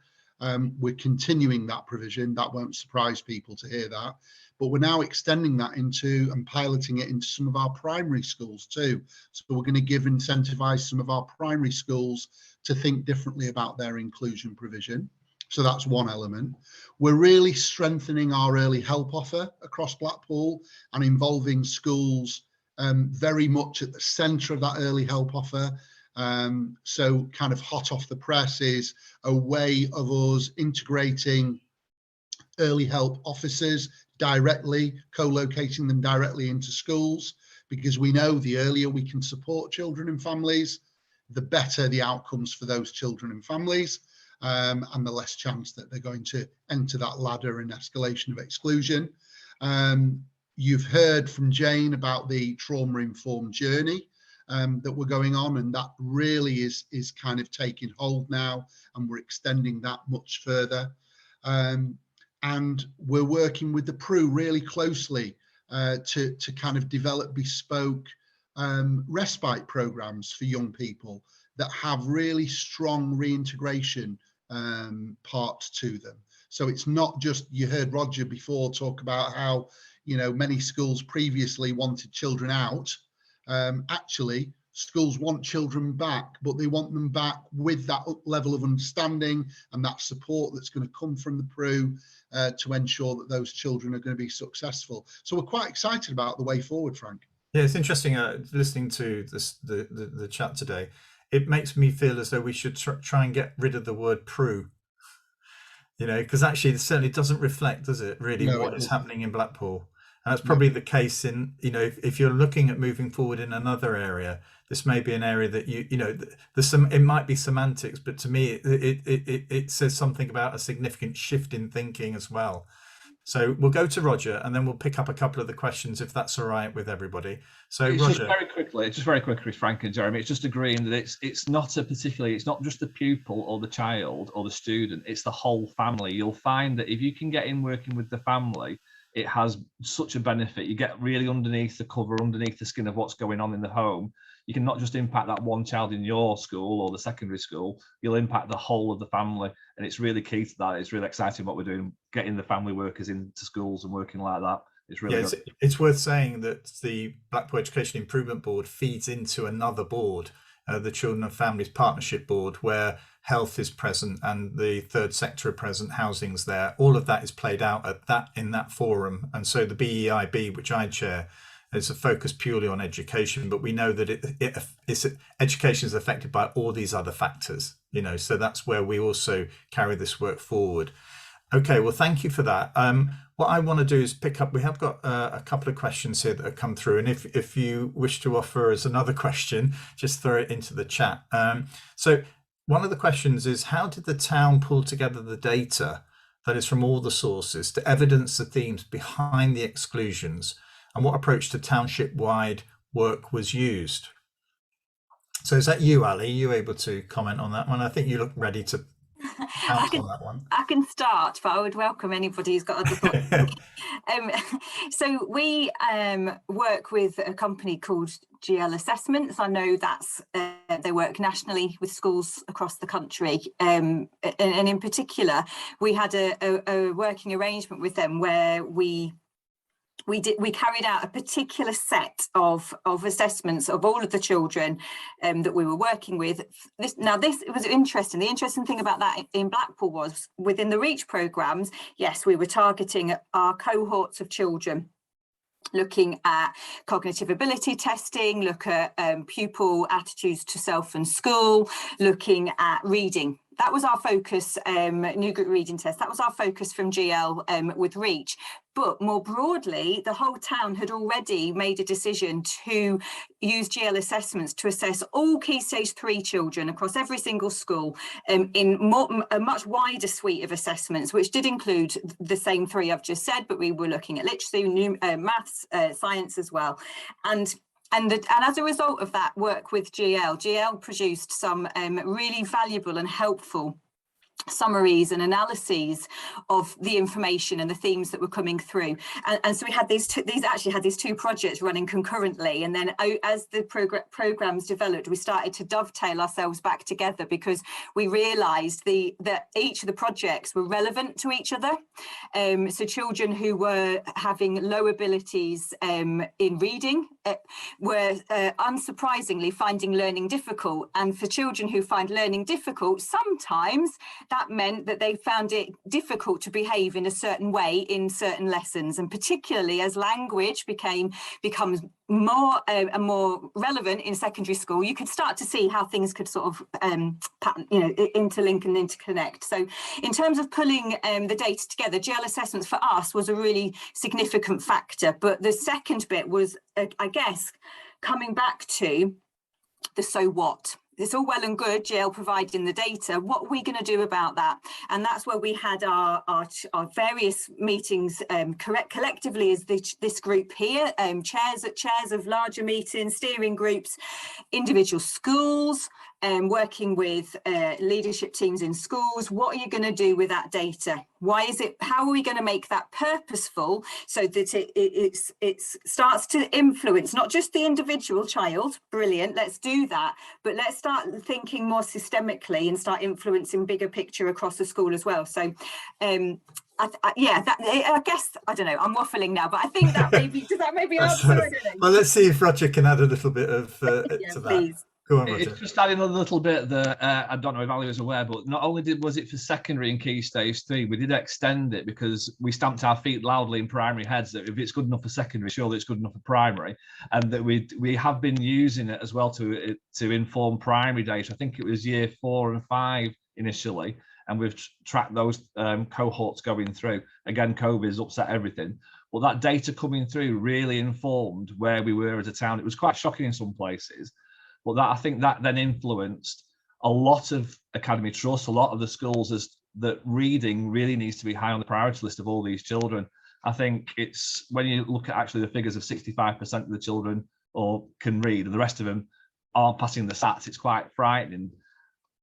We're continuing that provision. That won't surprise people to hear that. But we're now extending that into and piloting it into some of our primary schools too. So we're going to incentivise some of our primary schools to think differently about their inclusion provision. So that's one element. We're really strengthening our early help offer across Blackpool and involving schools very much at the centre of that early help offer. So kind of hot off the press is a way of us integrating early help officers directly, co-locating them directly into schools, because we know the earlier we can support children and families, the better the outcomes for those children and families. And the less chance that they're going to enter that ladder and escalation of exclusion. You've heard from Jane about the trauma-informed journey that we're going on, and that really is kind of taking hold now, and we're extending that much further. And we're working with the PRU really closely to kind of develop bespoke respite programs for young people that have really strong reintegration parts to them. So it's not just, you heard Roger before talk about how, you know, many schools previously wanted children out. Actually, schools want children back, but they want them back with that level of understanding and that support that's going to come from the PRU to ensure that those children are going to be successful. So we're quite excited about the way forward, Frank. Yeah, it's interesting listening to this, the chat today. It makes me feel as though we should try and get rid of the word PRU, you know, because actually it certainly doesn't reflect, does it, really, what is happening in Blackpool? And that's probably the case in, you know, if you're looking at moving forward in another area, this may be an area that you know, there's some, it might be semantics, but to me, it says something about a significant shift in thinking as well. So we'll go to Roger, and then we'll pick up a couple of the questions if that's all right with everybody. So it's Roger, just very quickly, Frank and Jeremy, it's just agreeing that it's not just the pupil or the child or the student, it's the whole family. You'll find that if you can get in working with the family, it has such a benefit. You get really underneath the cover, underneath the skin of what's going on in the home. You can not just impact that one child in your school or the secondary school, you'll impact the whole of the family. And it's really key to that. It's really exciting what we're doing, getting the family workers into schools and working like that. It's really good. It's worth saying that the Blackpool Education Improvement Board feeds into another board, the Children and Families Partnership Board, where health is present and the third sector are present, housing's there. All of that is played out in that forum. And so the BEIB, which I chair, is a focus purely on education, but we know that education is affected by all these other factors, you know, so that's where we also carry this work forward. Okay, well, thank you for that. What I want to do is pick up, we have got a couple of questions here that have come through, and if you wish to offer us another question, just throw it into the chat. So one of the questions is, how did the town pull together the data that is from all the sources to evidence the themes behind the exclusions? And what approach to township-wide work was used? So is that you, Ali? Are you able to comment on that one? I think you look ready to pounce on that one. I can start, but I would welcome anybody who's got other thoughts. So we work with a company called GL Assessments. I know that's they work nationally with schools across the country, and in particular, we had a working arrangement with them where we carried out a particular set of assessments of all of the children that we were working with. This was interesting. The interesting thing about that in Blackpool was within the REACH programmes, yes, we were targeting our cohorts of children, looking at cognitive ability testing, look at pupil attitudes to self and school, looking at reading. That was our focus, new group reading test. That was our focus from GL with REACH. But more broadly, the whole town had already made a decision to use GL assessments to assess all Key Stage 3 children across every single school in a much wider suite of assessments, which did include the same three I've just said, but we were looking at literacy, maths, science as well. And as a result of that work with GL produced some really valuable and helpful summaries and analyses of the information and the themes that were coming through, and so we had these two projects running concurrently, and then as the programs developed, we started to dovetail ourselves back together because we realized that each of the projects were relevant to each other. So children who were having low abilities in reading were unsurprisingly finding learning difficult, and for children who find learning difficult, sometimes that meant that they found it difficult to behave in a certain way in certain lessons, and particularly as language becomes more and more relevant in secondary school, you could start to see how things could sort of interlink and interconnect. So in terms of pulling the data together, GL assessments for us was a really significant factor. But the second bit was, I guess, coming back to the so what. It's all well and good GL providing the data. What are we going to do about that? And that's where we had our various meetings collectively as this group here, chairs of larger meetings, steering groups, individual schools, working with leadership teams in schools. What are you going to do with that data? Why is it, how are we going to make that purposeful so that it starts to influence not just the individual child? Brilliant, let's do that, but let's start thinking more systemically and start influencing bigger picture across the school as well. So I guess, I don't know, I'm waffling now, but I think that maybe, does that maybe answer? I don't know. Well, let's see if Roger can add a little bit of to that. Please. Go on, Roger. It's just adding a little bit that I don't know if Ali was aware, but not only was it for secondary and Key Stage 3, we did extend it because we stamped our feet loudly in primary heads that if it's good enough for secondary, surely it's good enough for primary, and that we have been using it as well to inform primary data. I think it was year 4 and 5 initially, and we've tracked those cohorts going through. Again, COVID's upset everything, but that data coming through really informed where we were as a town. It was quite shocking in some places, but I think that then influenced a lot of academy trusts, a lot of the schools, as that reading really needs to be high on the priority list of all these children. I think it's, when you look at actually the figures of 65% of the children can read and the rest of them aren't passing the SATs, it's quite frightening.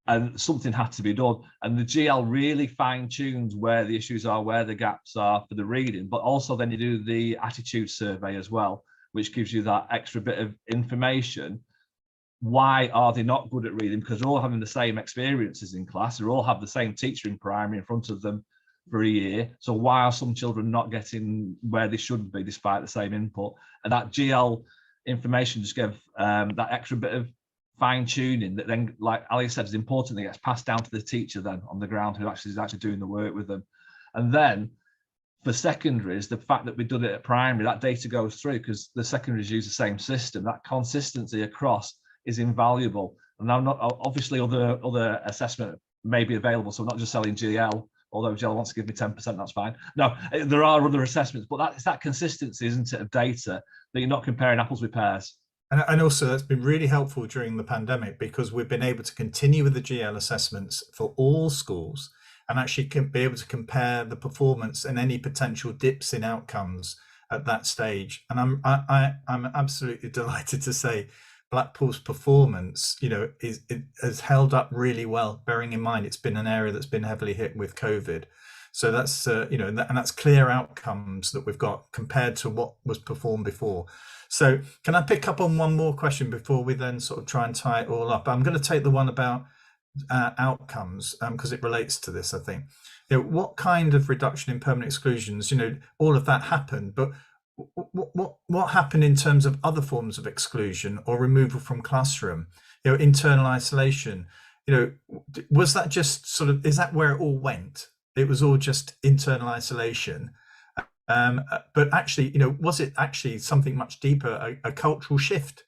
And something had to be done. And the GL really fine-tunes where the issues are, where the gaps are for the reading, but also then you do the attitude survey as well, which gives you that extra bit of information. Why are they not good at reading? Because they're all having the same experiences in class. They all have the same teacher in primary in front of them for a year. So why are some children not getting where they should be despite the same input? And that GL information just gave that extra bit of fine-tuning that then, like Ali said, is important, that gets passed down to the teacher then on the ground who is actually doing the work with them. And then for secondaries, the fact that we've done it at primary, that data goes through because the secondaries use the same system. That consistency across is invaluable. And now, not obviously other assessment may be available, so I'm not just selling GL, although GL wants to give me 10%, that's fine. No, there are other assessments, but it's that consistency, isn't it, of data, that you're not comparing apples with pears. And also that's been really helpful during the pandemic because we've been able to continue with the GL assessments for all schools and actually be able to compare the performance and any potential dips in outcomes at that stage. And I'm absolutely delighted to say Blackpool's performance, it has held up really well, bearing in mind it's been an area that's been heavily hit with COVID. So that's, and that's clear outcomes that we've got compared to what was performed before. So can I pick up on one more question before we then sort of try and tie it all up? I'm going to take the one about outcomes because it relates to this, I think. What kind of reduction in permanent exclusions, all of that happened, but what happened in terms of other forms of exclusion or removal from classroom, internal isolation, was that just sort of, is that where it all went? It was all just internal isolation. But actually, was it actually something much deeper? A cultural shift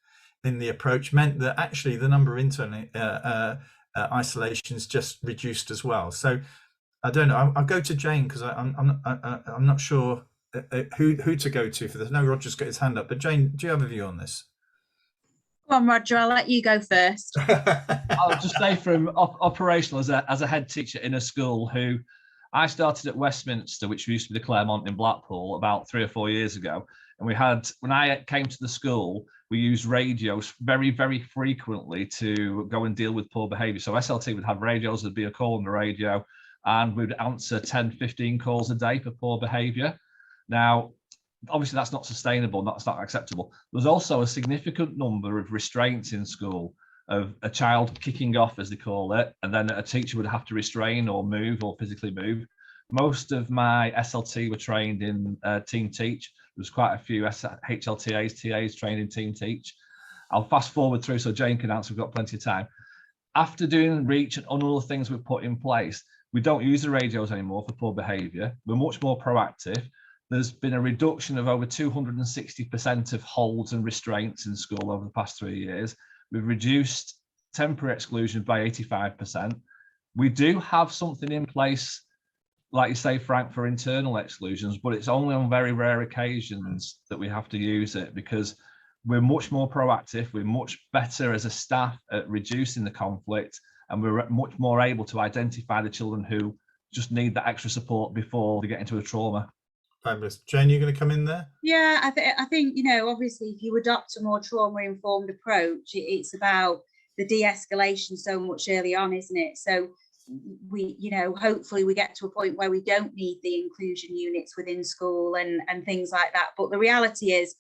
in the approach meant that actually the number of internal isolations just reduced as well. So I don't know. I'll go to Jane because I'm not sure who to go to for this. No, Roger's got his hand up, but Jane, do you have a view on this? Go on, Roger. I'll let you go first. I'll just say from operational as a head teacher in a school who. I started at Westminster, which used to be the Claremont in Blackpool, about 3 or 4 years ago. And when I came to the school, we used radios very, very frequently to go and deal with poor behaviour. So SLT would have radios, there'd be a call on the radio, and we'd answer 10, 15 calls a day for poor behaviour. Now, obviously that's not sustainable, that's not acceptable. There's also a significant number of restraints in school, of a child kicking off, as they call it, and then a teacher would have to restrain or move or physically move. Most of my SLT were trained in Team Teach. There was quite a few HLTAs, TAs trained in Team Teach. I'll fast forward through so Jane can answer, we've got plenty of time. After doing Reach and other things we've put in place, we don't use the radios anymore for poor behaviour. We're much more proactive. There's been a reduction of over 260% of holds and restraints in school over the past 3 years. We've reduced temporary exclusion by 85%. We do have something in place, like you say, Frank, for internal exclusions, but it's only on very rare occasions that we have to use it because we're much more proactive. We're much better as a staff at reducing the conflict, and we're much more able to identify the children who just need that extra support before they get into a trauma. Fabulous. Jane, you're going to come in there? Yeah, I think obviously if you adopt a more trauma-informed approach, it's about the de-escalation so much early on, isn't it? So we, you know, hopefully we get to a point where we don't need the inclusion units within school and things like that. But the reality is,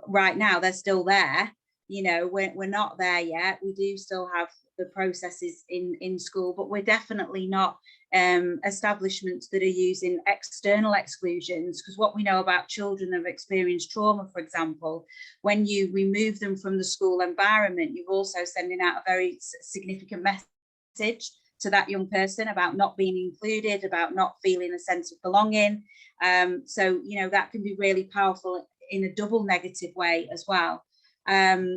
right now they're still there. You know, we're not there yet. We do still have the processes in school, but we're definitely not establishments that are using external exclusions, because what we know about children that have experienced trauma, for example, when you remove them from the school environment, you're also sending out a very significant message to that young person about not being included, about not feeling a sense of belonging. So, you know, that can be really powerful in a double negative way as well.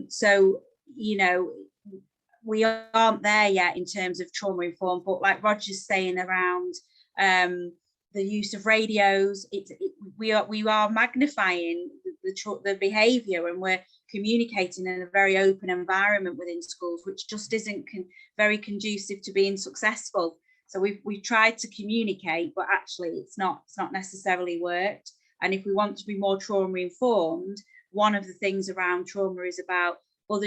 So, you know, we aren't there yet in terms of trauma informed, but like Roger's saying around the use of radios, we are magnifying the behaviour, and we're communicating in a very open environment within schools, which just isn't very conducive to being successful. So we've tried to communicate, but actually it's not necessarily worked. And if we want to be more trauma informed, one of the things around trauma is about, well,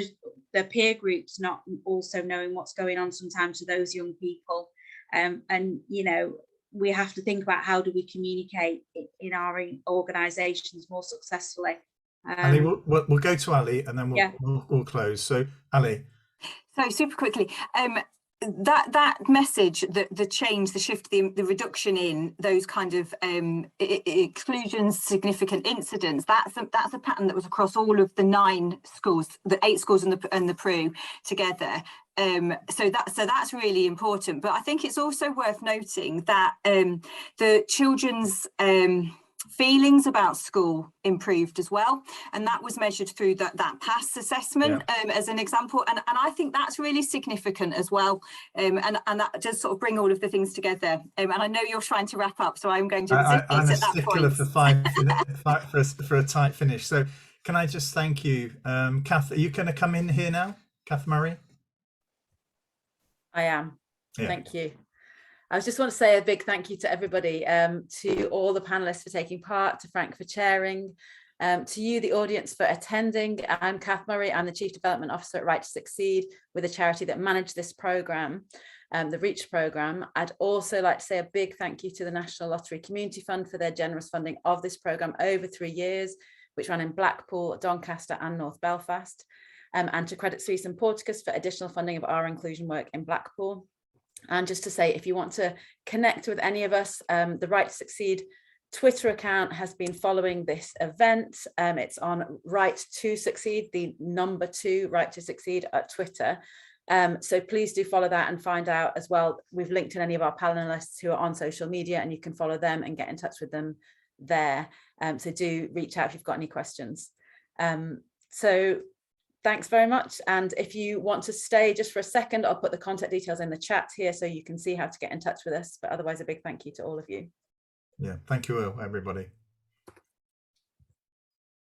the peer groups not also knowing what's going on sometimes to those young people. And, you know, we have to think about how do we communicate in our organisations more successfully. Ali, we'll go to Ali and then we'll close. So Ali. So super quickly, that message, the change, the shift, the reduction in those kind of exclusions, significant incidents, that's a pattern that was across all of the 9 schools, the 8 schools and the PRU together. So that's really important. But I think it's also worth noting that the children's feelings about school improved as well, and that was measured through that PASS assessment as an example, and I think that's really significant as well, and that does sort of bring all of the things together. And I know you're trying to wrap up, so I'm going to zip it at that point. For 5 for a tight finish. So can I just thank you, Kath? Are you going to come in here now, Kath Murray? I am. Thank you. I just want to say a big thank you to everybody, to all the panelists for taking part, to Frank for chairing, to you, the audience, for attending. I'm Kath Murray. I'm the Chief Development Officer at Right to Succeed, with a charity that managed this programme, the REACH programme. I'd also like to say a big thank you to the National Lottery Community Fund for their generous funding of this programme over 3 years, which ran in Blackpool, Doncaster and North Belfast, and to Credit Suisse and Porticus for additional funding of our inclusion work in Blackpool. And just to say, if you want to connect with any of us, the Right to Succeed Twitter account has been following this event. It's on Right to Succeed, the number 2, Right to Succeed at Twitter. So please do follow that and find out as well. We've linked in any of our panelists who are on social media, and you can follow them and get in touch with them there. So do reach out if you've got any questions. So thanks very much. And if you want to stay just for a second, I'll put the contact details in the chat here so you can see how to get in touch with us. But otherwise, a big thank you to all of you. Yeah, thank you all, everybody.